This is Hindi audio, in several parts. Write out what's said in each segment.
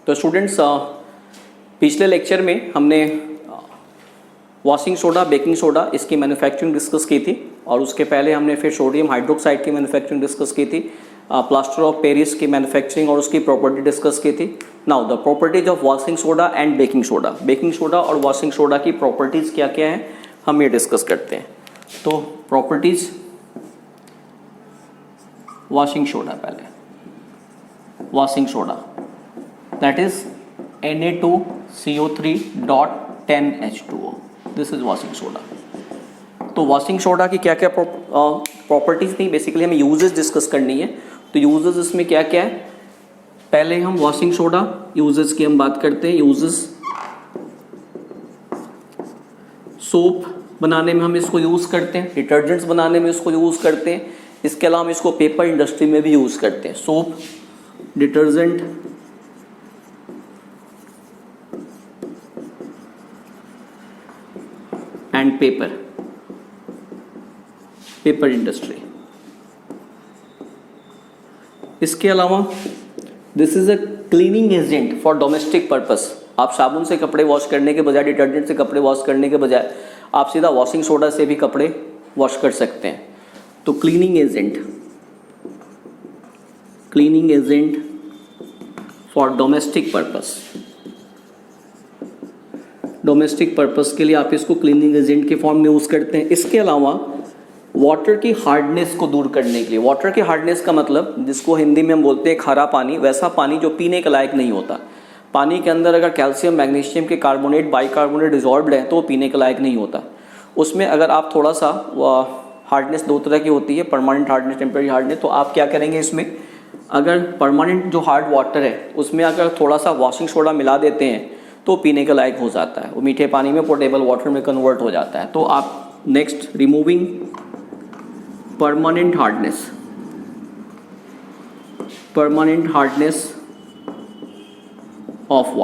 तो स्टूडेंट्स पिछले लेक्चर में हमने वॉशिंग सोडा, बेकिंग सोडा इसकी मैन्युफैक्चरिंग डिस्कस की थी और उसके पहले हमने फिर सोडियम हाइड्रोक्साइड की मैन्युफैक्चरिंग डिस्कस की थी, प्लास्टर ऑफ पेरिस की मैन्युफैक्चरिंग और उसकी प्रॉपर्टी डिस्कस की थी। Now the properties of washing soda and baking soda, baking soda और वॉशिंग सोडा की प्रॉपर्टीज़ क्या क्या हैं हम ये डिस्कस करते हैं। तो प्रॉपर्टीज़ वॉशिंग सोडा, पहले washing soda that is Na2CO3.10H2O, this is washing soda. तो वॉशिंग सोडा की क्या क्या प्रॉपर्टीज़ थी, बेसिकली हमें यूजेस डिस्कस करनी है। तो यूजेस इसमें क्या क्या है, पहले हम वॉशिंग सोडा यूजेस की हम बात करते हैं। यूजेस, सोप बनाने में हम इसको यूज़ करते हैं, डिटर्जेंट्स बनाने में इसको यूज़ करते हैं, इसके अलावा हम इसको पेपर इंडस्ट्री में भी यूज़ करते हैं। Soap, detergent and paper industry. इसके अलावा this is a cleaning agent for domestic purpose. आप साबुन से कपड़े वॉश करने के बजाय, डिटर्जेंट से कपड़े वॉश करने के बजाय आप सीधा वॉशिंग सोडा से भी कपड़े वॉश कर सकते हैं। तो cleaning agent for domestic purpose, domestic purpose के लिए आप इसको क्लीनिंग एजेंट के फॉर्म में यूज़ करते हैं। इसके अलावा वाटर की हार्डनेस को दूर करने के लिए, वाटर की हार्डनेस का मतलब जिसको हिंदी में हम बोलते हैं खारा पानी, वैसा पानी जो पीने के लायक नहीं होता। पानी के अंदर अगर कैल्शियम, मैग्नीशियम के कार्बोनेट, बाइकार्बोनेट डिजॉल्व्ड है तो वो पीने के लायक नहीं होता। उसमें अगर आप थोड़ा सा हार्डनेस दो तरह की होती है, परमानेंट हार्डनेस, टेम्परेरी हार्डनेस। तो आप क्या करेंगे इसमें, अगर परमानेंट जो हार्ड वाटर है उसमें अगर थोड़ा सा वॉशिंग सोडा मिला देते हैं तो पीने के लायक हो जाता है, वो मीठे पानी में, पोर्टेबल वाटर में कन्वर्ट हो जाता है। तो आप next, removing permanent hardness of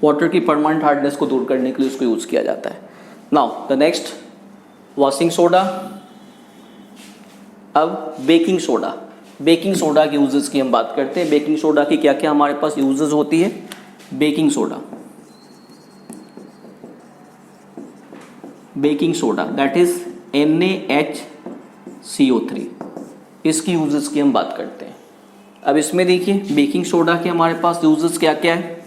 water की परमानेंट हार्डनेस को दूर करने के लिए उसको यूज किया जाता है। Now the next, washing soda. अब बेकिंग सोडा की यूजेस की हम बात करते हैं। बेकिंग सोडा की क्या क्या हमारे पास यूजेस होती है। Baking soda that is NaHCO3, इसकी यूजेस की हम बात करते हैं। अब इसमें देखिए बेकिंग सोडा के हमारे पास यूजेस क्या क्या है।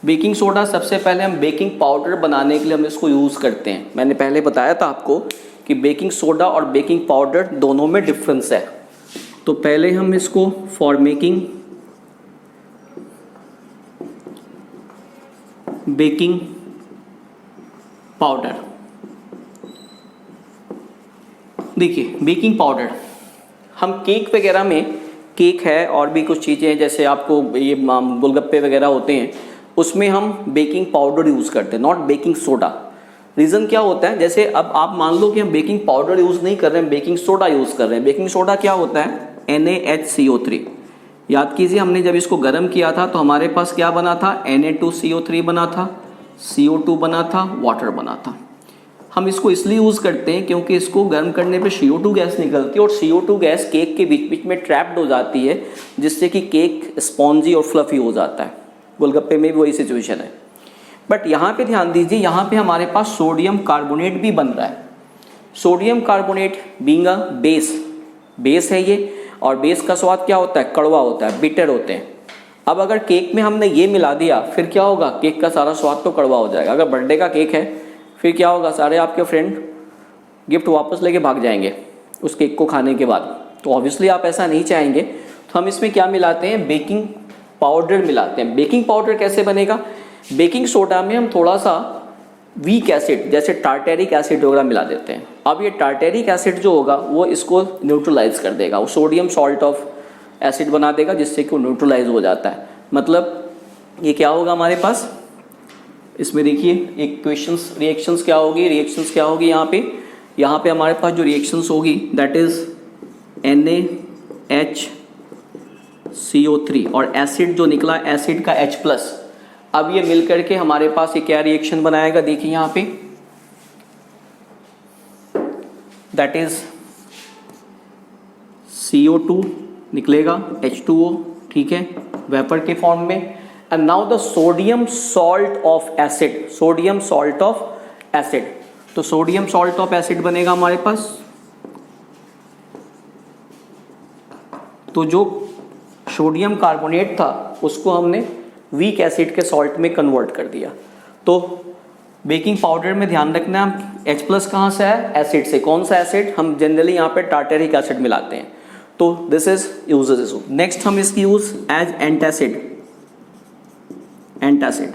बेकिंग सोडा सबसे पहले हम बेकिंग पाउडर बनाने के लिए हम इसको यूज़ करते हैं। मैंने पहले बताया था आपको कि बेकिंग सोडा और बेकिंग पाउडर दोनों में डिफरेंस है। तो पहले हम इसको फॉर मेकिंग बेकिंग पाउडर, देखिए बेकिंग पाउडर हम केक वगैरह में, केक है और भी कुछ चीज़ें जैसे आपको ये गोलगप्पे वगैरह होते हैं, उसमें हम बेकिंग पाउडर यूज़ करते हैं, नॉट बेकिंग सोडा। रीज़न क्या होता है, जैसे अब आप मान लो कि हम बेकिंग पाउडर यूज़ नहीं कर रहे हैं, बेकिंग सोडा यूज़ कर रहे हैं। बेकिंग सोडा क्या होता है, NaHCO3। याद कीजिए हमने जब इसको गर्म किया था तो हमारे पास क्या बना था, Na2CO3 बना था, CO2 बना था, वाटर बना था। हम इसको इसलिए यूज़ करते हैं क्योंकि इसको गर्म करने पे CO2 गैस निकलती है और CO2 गैस केक के बीच बीच में ट्रैप्ड हो जाती है, जिससे कि केक स्पॉन्जी और फ्लफी हो जाता है। गोलगप्पे में भी वही सिचुएशन है। बट यहाँ पे ध्यान दीजिए, यहाँ पे हमारे पास सोडियम कार्बोनेट भी बन रहा है। Sodium carbonate being a base है ये, और बेस का स्वाद क्या होता है, कड़वा होता है, बिटर होते हैं। अब अगर केक में हमने ये मिला दिया फिर क्या होगा, केक का सारा स्वाद तो कड़वा हो जाएगा। अगर बर्थडे का केक है फिर क्या होगा, सारे आपके फ्रेंड गिफ्ट वापस लेके भाग जाएंगे उस केक को खाने के बाद। तो ऑब्वियसली आप ऐसा नहीं चाहेंगे। तो हम इसमें क्या मिलाते हैं, बेकिंग पाउडर मिलाते हैं। बेकिंग पाउडर कैसे बनेगा, बेकिंग सोडा में हम थोड़ा सा वीक एसिड जैसे टार्टेरिक एसिड वगैरह मिला देते हैं। अब ये टार्टेरिक एसिड जो होगा वो इसको न्यूट्रलाइज कर देगा, वो सोडियम सॉल्ट ऑफ एसिड बना देगा, जिससे कि वो न्यूट्रलाइज हो जाता है। मतलब ये क्या होगा हमारे पास, इसमें देखिए इक्वेशंस, रिएक्शंस क्या होगी यहाँ पे हमारे पास जो रिएक्शंस होगी दैट इज NaHCO3 और एसिड जो निकला, एसिड का H+। अब ये मिल करके हमारे पास ये क्या रिएक्शन बनाएगा, देखिए यहाँ पे दैट इज CO2 निकलेगा, H2O ठीक है, वेपर के फॉर्म में। And now the sodium salt of acid, sodium salt of acid, तो सोडियम सॉल्ट ऑफ एसिड बनेगा हमारे पास। तो जो सोडियम कार्बोनेट था उसको हमने वीक एसिड के सॉल्ट में कन्वर्ट कर दिया। तो बेकिंग पाउडर में ध्यान रखना H+ कहाँ से है, एसिड से। कौन सा एसिड, हम जनरली यहाँ पे टार्टेरिक एसिड मिलाते हैं, तो दिस इज यूजेस। नेक्स्ट हम इसकी यूज एज एंटासिड, एंटासिड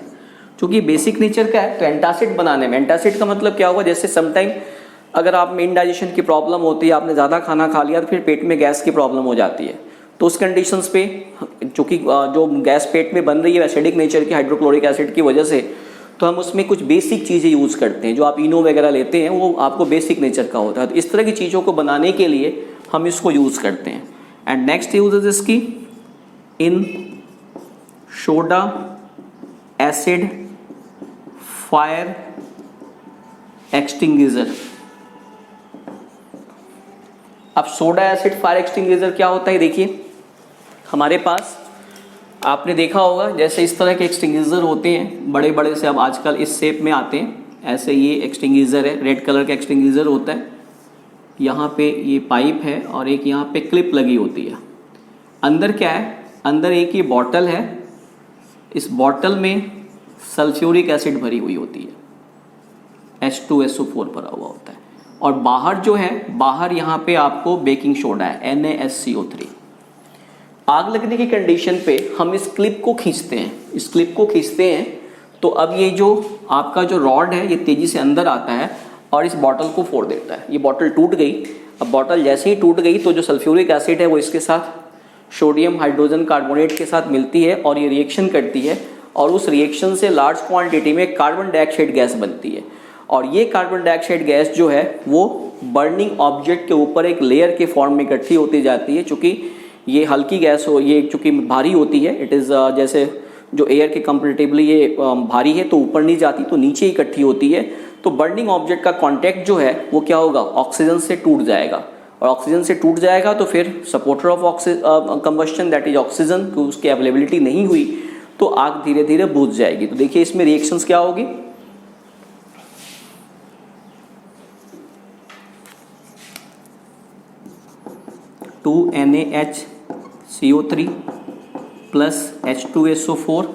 चूंकि बेसिक नेचर का है तो एंटासिड बनाने में, एंटासिड का मतलब क्या होगा, जैसे समटाइम अगर आप में इंडाइजेशन की प्रॉब्लम होती है, आपने ज़्यादा खाना खा लिया तो फिर पेट में गैस की प्रॉब्लम हो जाती है, तो उस कंडीशंस पे चूँकि जो गैस पेट में बन रही है एसिडिक नेचर की हाइड्रोक्लोरिक एसिड की वजह से, तो हम उसमें कुछ बेसिक चीज़ें यूज़ करते हैं। जो आप इनो वगैरह लेते हैं वो आपको बेसिक नेचर का होता है, तो इस तरह की चीज़ों को बनाने के लिए हम इसको यूज़ करते हैं। एंड नेक्स्ट यूज इज इसकी इन सोडा एसिड फायर एक्सटिंग्विशर। अब सोडा एसिड फायर एक्सटिंग्विशर क्या होता है, देखिए हमारे पास आपने देखा होगा जैसे इस तरह के एक्सटिंग्विशर होते हैं बड़े बड़े से, अब आजकल इस शेप में आते हैं, ऐसे ये एक्सटिंग्विशर है, रेड कलर का एक्सटिंग्विशर होता है, यहाँ पे ये पाइप है और एक यहाँ पे क्लिप लगी होती है। अंदर क्या है, अंदर एक ये बॉटल है, इस बॉटल में सल्फ्यूरिक एसिड भरी हुई होती है, H2SO4 भरा हुआ होता है, और बाहर जो है, बाहर यहाँ पे आपको बेकिंग सोडा है NaSCO3। आग लगने की कंडीशन पे हम इस क्लिप को खींचते हैं, इस क्लिप को खींचते हैं, तो अब ये जो आपका जो रॉड है ये तेजी से अंदर आता है और इस बॉटल को फोड़ देता है। ये बॉटल टूट गई। अब बॉटल जैसे ही टूट गई तो जो सल्फ्यूरिक एसिड है वो इसके साथ सोडियम हाइड्रोजन कार्बोनेट के साथ मिलती है और ये रिएक्शन करती है, और उस रिएक्शन से लार्ज क्वांटिटी में कार्बन डाइऑक्साइड गैस बनती है, और ये कार्बन डाइऑक्साइड गैस जो है वो बर्निंग ऑब्जेक्ट के ऊपर एक लेयर के फॉर्म में इकट्ठी होती जाती है। चूँकि ये हल्की गैस हो, ये चूँकि भारी होती है, इट इज़ जैसे जो एयर के कंपेरेटिवली ये भारी है तो ऊपर नहीं जाती, तो नीचे इकट्ठी होती है, तो बर्निंग ऑब्जेक्ट का कांटेक्ट जो है वो क्या होगा, ऑक्सीजन से टूट जाएगा, और ऑक्सीजन से टूट जाएगा तो फिर supporter of combustion that is oxygen, उसकी अवेलेबिलिटी नहीं हुई तो आग धीरे धीरे बुझ जाएगी। तो देखिए इसमें रिएक्शंस क्या होगी, NaHCO3 प्लस H2SO4,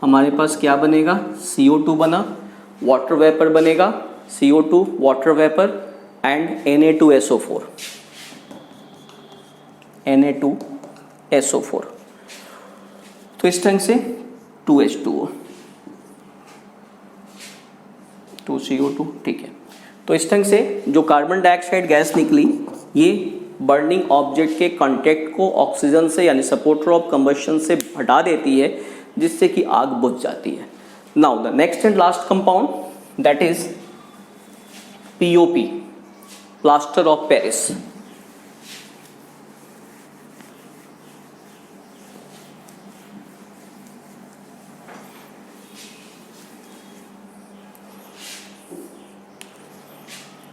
हमारे पास क्या बनेगा, CO2 बना, वाटर वेपर बनेगा, CO2 water vapour and Na2SO4, Na2SO4। तो इस ढंग से 2H2O, 2CO2, ठीक है। तो इस ढंग से जो कार्बन डाइऑक्साइड गैस निकली ये बर्निंग ऑब्जेक्ट के कांटेक्ट को ऑक्सीजन से यानी सपोर्टर ऑफ कंबशन से हटा देती है, जिससे कि आग बुझ जाती है। Now the next and last compound that is POP, plaster of Paris.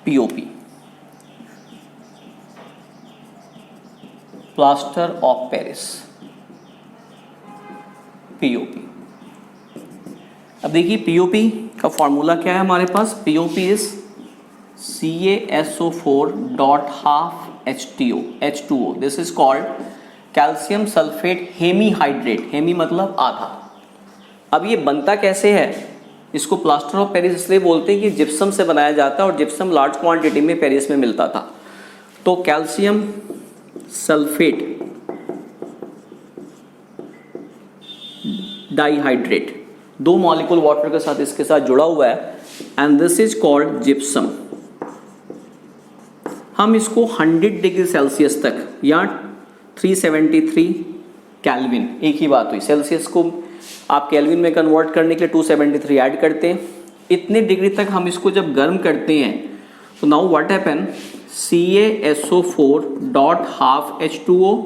POP, plaster of Paris, POP। अब देखिए POP का फॉर्मूला क्या है हमारे पास, POP is CaSO4.12H2O, this is called calcium sulphate hemihydrate, hemi मतलब आधा। अब ये बनता कैसे है, इसको प्लास्टर ऑफ पेरिस इसलिए बोलते हैं कि जिप्सम से बनाया जाता है, और जिप्सम लार्ज क्वांटिटी में पेरिस में मिलता था। तो calcium sulphate dihydrate, 2 molecule water के साथ इसके साथ जुड़ा हुआ है, and this is called gypsum. हम इसको 100 डिग्री सेल्सियस तक या 373 केल्विन, एक ही बात हुई, सेल्सियस को आप केल्विन में कन्वर्ट करने के लिए 273 ऐड करते हैं, इतने डिग्री तक हम इसको जब गर्म करते हैं तो now what happen, CaSO4.12H2O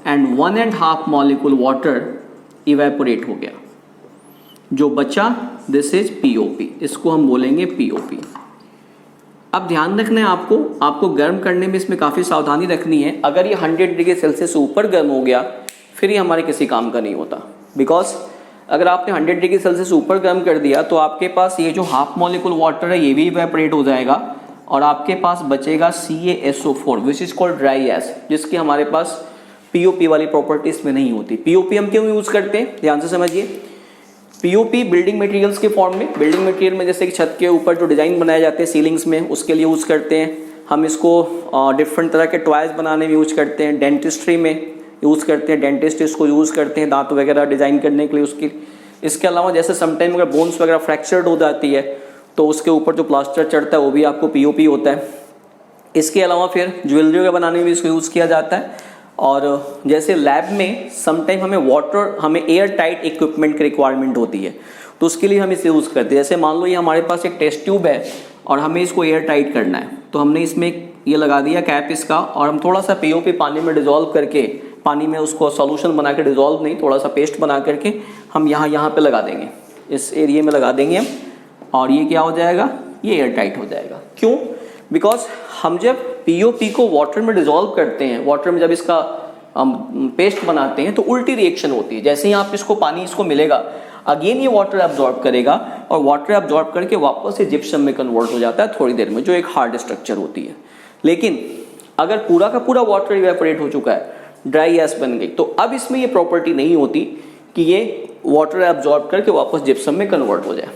and 1.5 molecule water evaporate हो गया, जो बचा दिस इज POP, इसको हम बोलेंगे POP। अब ध्यान रखना है आपको गर्म करने में इसमें काफ़ी सावधानी रखनी है। अगर ये 100 डिग्री सेल्सियस से ऊपर गर्म हो गया फिर ये हमारे किसी काम का नहीं होता। बिकॉज अगर आपने 100 डिग्री सेल्सियस ऊपर गर्म कर दिया तो आपके पास ये जो हाफ मॉलिक्यूल वाटर है ये भी इवेपोरेट हो जाएगा और आपके पास बचेगा CaSO4 which is called dry S, जिसकी हमारे पास पीओपी वाली प्रॉपर्टीज में नहीं होती। पीओपी हम क्यों यूज करते हैं, ध्यान से समझिए। पीओपी बिल्डिंग मटेरियल्स के फॉर्म में, बिल्डिंग मटेरियल में जैसे कि छत के ऊपर जो डिजाइन बनाए जाते हैं सीलिंग्स में, उसके लिए यूज करते हैं हम इसको। डिफरेंट तरह के टॉयज बनाने में यूज करते हैं, डेंटिस्ट्री में यूज करते हैं, डेंटिस्ट इसको यूज करते हैं दांत वगैरह डिजाइन करने के लिए उसकी। इसके अलावा जैसे समटाइम अगर बोन्स वगैरह फ्रैक्चर्ड हो जाती है तो उसके ऊपर जो प्लास्टर चढ़ता है वो भी आपको पीओपी होता है। इसके अलावा फिर ज्वेलरी वगैरह बनाने में भी इसको यूज किया जाता है। और जैसे लैब में समटाइम हमें एयर टाइट इक्विपमेंट की रिक्वायरमेंट होती है तो उसके लिए हम इसे यूज़ करते हैं। जैसे मान लो ये हमारे पास एक टेस्ट ट्यूब है और हमें इसको एयर टाइट करना है तो हमने इसमें ये लगा दिया कैप इसका और हम थोड़ा सा पीओपी पानी में डिजोल्व करके, पानी में उसको सॉल्यूशन बना के, डिजोल्व नहीं थोड़ा सा पेस्ट बना करके हम यहाँ पे लगा देंगे, इस एरिया में लगा देंगे हम, और ये क्या हो जाएगा, ये एयर टाइट हो जाएगा। क्यों? बिकॉज हम जब पीओपी को वाटर में डिजोल्व करते हैं, वाटर में जब इसका पेस्ट बनाते हैं तो उल्टी रिएक्शन होती है। जैसे ही आप इसको पानी इसको मिलेगा अगेन ये वाटर एब्जॉर्ब करेगा और वाटर एब्जॉर्ब करके वापस से जिप्सम में कन्वर्ट हो जाता है थोड़ी देर में, जो एक हार्ड स्ट्रक्चर होती है। लेकिन अगर पूरा का पूरा वाटर इवेपोरेट हो चुका है, ड्राई एस बन गई, तो अब इसमें ये प्रॉपर्टी नहीं होती कि ये वाटर एब्जॉर्ब करके वापस जिप्सम में कन्वर्ट हो जाए।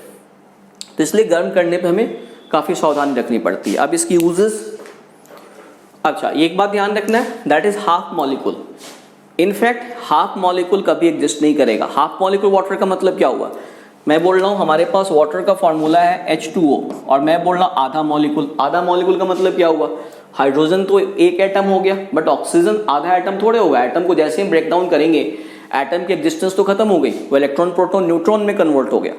तो इसलिए गर्म करने पे हमें काफ़ी सावधानी रखनी पड़ती है। अब इसकी यूजेस, अच्छा ये एक बात ध्यान रखना है, that is half molecule. In fact half molecule कभी एग्जिस्ट नहीं करेगा। हाफ मॉलिक्यूल वाटर का मतलब क्या हुआ, मैं बोल रहा हूँ हमारे पास वाटर का फॉर्मूला है H2O और मैं बोल रहा हूँ आधा मॉलिक्यूल। आधा मॉलिक्यूल का मतलब क्या हुआ, हाइड्रोजन तो एक एटम हो गया बट ऑक्सीजन आधा एटम थोड़े होगा। एटम को जैसे हम ब्रेक डाउन करेंगे एटम की एग्जिस्टेंस तो खत्म हो गई, वो इलेक्ट्रॉन प्रोटॉन न्यूट्रॉन में कन्वर्ट हो गया।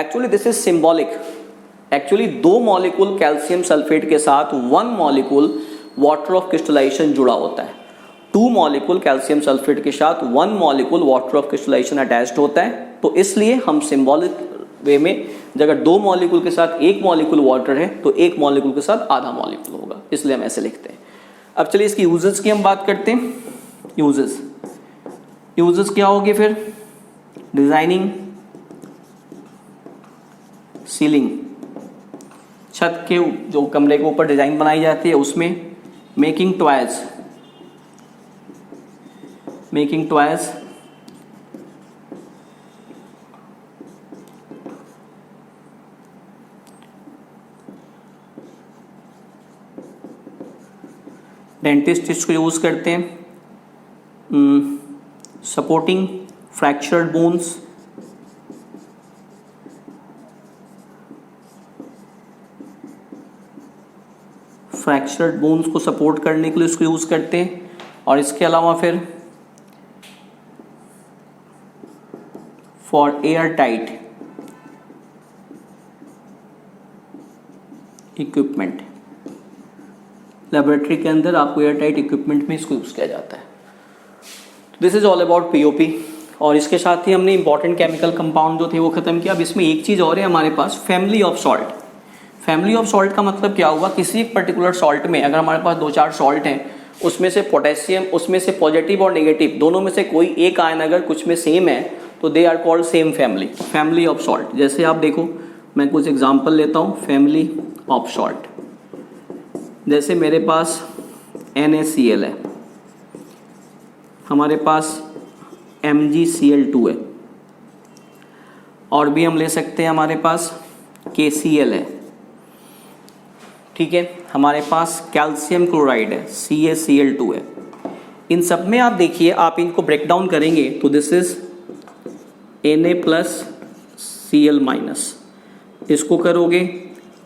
Actually this is symbolic. Actually 2 molecule calcium sulphate के साथ 1 मॉलिक्यूल वाटर ऑफ क्रिस्टलाइजेशन जुड़ा होता है। 2 मॉलिक्यूल कैल्शियम सल्फेट के साथ 1 molecule water of crystallisation attached होता है। तो इसलिए हम सिंबॉलिक वे में अगर 2 मॉलिक्यूल के साथ 1 मॉलिक्यूल वाटर है तो 1 मॉलिक्यूल के साथ आधा मॉलिक्यूल होगा, इसलिए हम ऐसे लिखते हैं। अब चलिए इसकी यूजेस की हम बात करते हैं। यूजेस क्या होगी फिर, डिजाइनिंग, सीलिंग, छत के जो कमरे के ऊपर डिजाइन बनाई जाती है उसमें, मेकिंग टॉयज, डेंटिस्ट इसको यूज करते हैं। सपोर्टिंग फ्रैक्चर्ड बोन्स, को सपोर्ट करने के लिए इसको यूज करते हैं। और इसके अलावा फिर for air tight equipment, laboratory के अंदर आपको एयर टाइट इक्विपमेंट में इसको यूज किया जाता है। This is all about POP. और इसके साथ ही हमने इंपॉर्टेंट केमिकल कंपाउंड जो थे वो खत्म किया। अब इसमें एक चीज और है हमारे पास, family of salt. Family of salt का मतलब क्या हुआ, किसी एक पर्टिकुलर सॉल्ट में अगर हमारे पास 2-4 सॉल्ट हैं, उसमें से पोटेशियम, उसमें से पॉजिटिव और नेगेटिव दोनों में से कोई एक आयन अगर कुछ में सेम है तो they are called same family, family of salt. जैसे आप देखो मैं कुछ एग्जांपल लेता हूँ फैमिली ऑफ सॉल्ट। जैसे मेरे पास NaCl है, हमारे पास MgCl2 है, और भी हम ले सकते हैं हमारे पास KCl है, ठीक है, हमारे पास कैल्शियम क्लोराइड है CaCl2 है। इन सब में आप देखिए, आप इनको ब्रेक डाउन करेंगे तो दिस इज Na+Cl-, इसको करोगे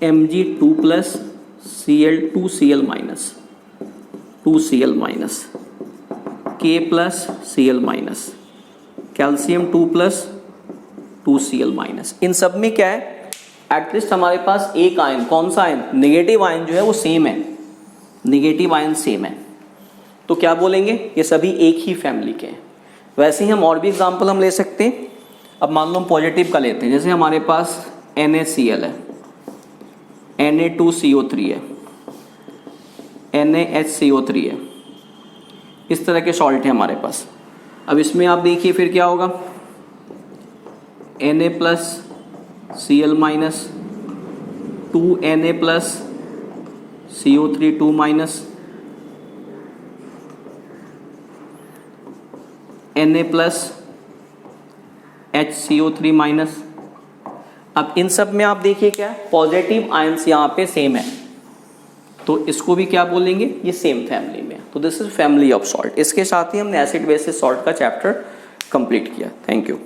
Mg2+Cl2Cl-, 2Cl-, K+Cl-, calcium 2+2Cl-। इन सब में क्या है, एटलीस्ट हमारे पास एक आयन, कौन सा आयन, नेगेटिव आयन जो है वो सेम है, नेगेटिव आयन सेम है। तो क्या बोलेंगे, ये सभी एक ही फैमिली के हैं। वैसे ही हम और भी एग्जांपल हम ले सकते हैं। अब मान लो हम पॉजिटिव का लेते हैं, जैसे हमारे पास NaCl है, Na2CO3 है, NaHCO3 है, इस तरह के सॉल्ट है हमारे पास। अब इसमें आप देखिए फिर क्या होगा, Na plus Cl minus 2Na plus CO3 2 minus Na plus HCO3 minus. अब इन सब में आप देखिए क्या पॉजिटिव आयंस यहाँ पे सेम है, तो इसको भी क्या बोलेंगे, ये सेम फैमिली में। तो this is family of salt. इसके साथ ही हमने एसिड बेसिस सॉल्ट का चैप्टर कंप्लीट किया। Thank you.